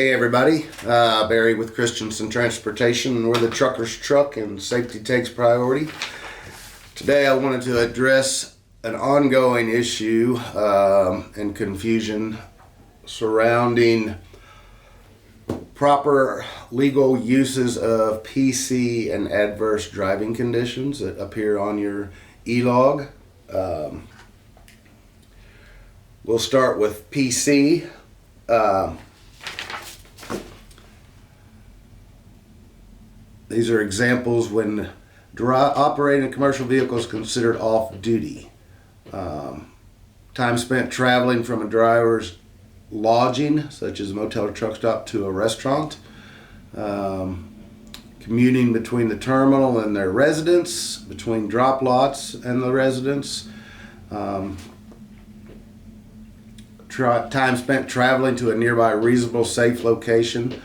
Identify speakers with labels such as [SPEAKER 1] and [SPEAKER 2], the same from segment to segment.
[SPEAKER 1] Hey everybody, Barry with Christenson Transportation, and we're the trucker's truck and safety takes priority. Today I wanted to address an ongoing issue and confusion surrounding proper legal uses of PC and adverse driving conditions that appear on your e-log. We'll start with PC. These are examples when operating a commercial vehicle is considered off-duty. Time spent traveling from a driver's lodging, such as a motel or truck stop, to a restaurant. Commuting between the terminal and their residence, between drop lots and the residence. Time spent traveling to a nearby reasonable safe location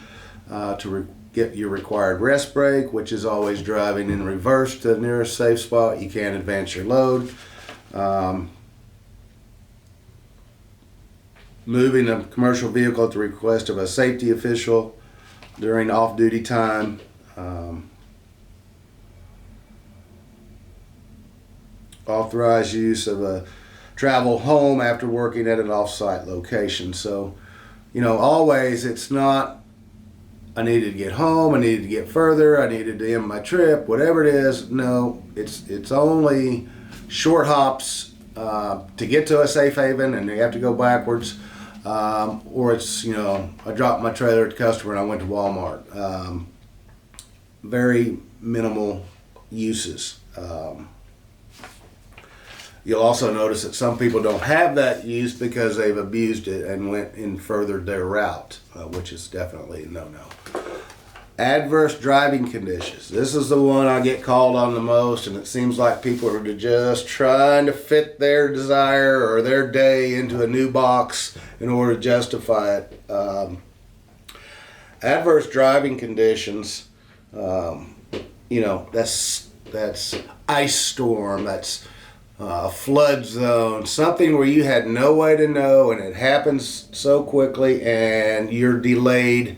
[SPEAKER 1] to get your required rest break, which is always driving in reverse to the nearest safe spot. You can't advance your load. Moving a commercial vehicle at the request of a safety official during off-duty time. Authorized use of a travel home after working at an off-site location. So, always it's not I needed to get home, I needed to get further, I needed to end my trip, whatever it is. No, it's only short hops to get to a safe haven and you have to go backwards. Or it's, I dropped my trailer at the customer and I went to Walmart. Very minimal uses. You'll also notice that some people don't have that use because they've abused it and went and furthered their route, which is definitely a no-no. Adverse driving conditions. This is the one I get called on the most, and it seems like people are just trying to fit their desire or their day into a new box in order to justify it. Adverse driving conditions, that's ice storm, that's a flood zone, something where you had no way to know and it happens so quickly and you're delayed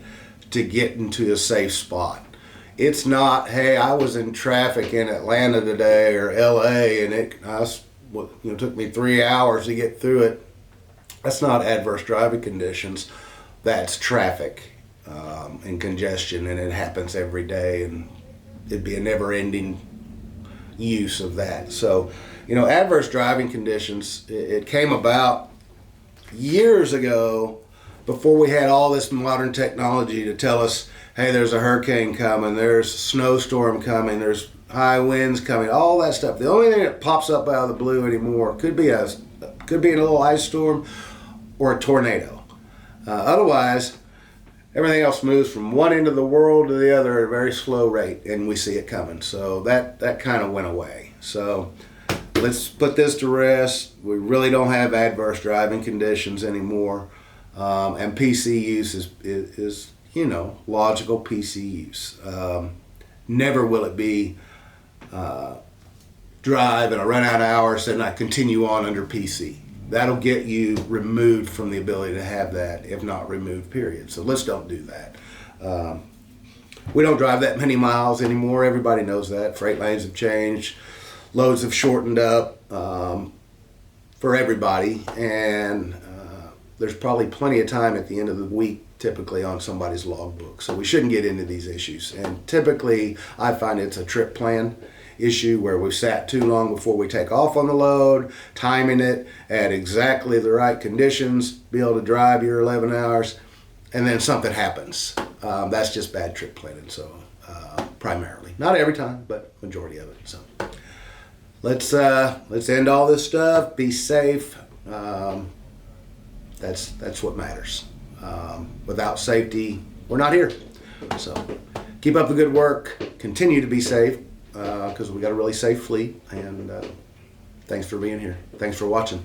[SPEAKER 1] to get into a safe spot. It's not, hey, I was in traffic in Atlanta today or LA and it took me 3 hours to get through it. That's not adverse driving conditions. That's traffic and congestion, and it happens every day, and it'd be a never-ending use of that. So, adverse driving conditions, it came about years ago before we had all this modern technology to tell us, hey, there's a hurricane coming, there's a snowstorm coming, there's high winds coming, all that stuff. The only thing that pops up out of the blue anymore could be a little ice storm or a tornado. Otherwise, everything else moves from one end of the world to the other at a very slow rate, and we see it coming. So that kind of went away. So let's put this to rest. We really don't have adverse driving conditions anymore. And PC use is logical PC use. Never will it be drive and I run out of hours and I continue on under PC. That'll get you removed from the ability to have that, if not removed, period. So let's don't do that. We don't drive that many miles anymore. Everybody knows that. Freight lanes have changed. Loads have shortened up for everybody. And there's probably plenty of time at the end of the week typically on somebody's logbook. So we shouldn't get into these issues. And typically I find it's a trip plan issue where we've sat too long before we take off on the load, timing it at exactly the right conditions, be able to drive your 11 hours, and then something happens. That's just bad trip planning, so primarily. Not every time, but majority of it. So let's end all this stuff, be safe. That's what matters. Without safety, we're not here. So keep up the good work, continue to be safe, because we got a really safe fleet, and thanks for being here. Thanks for watching.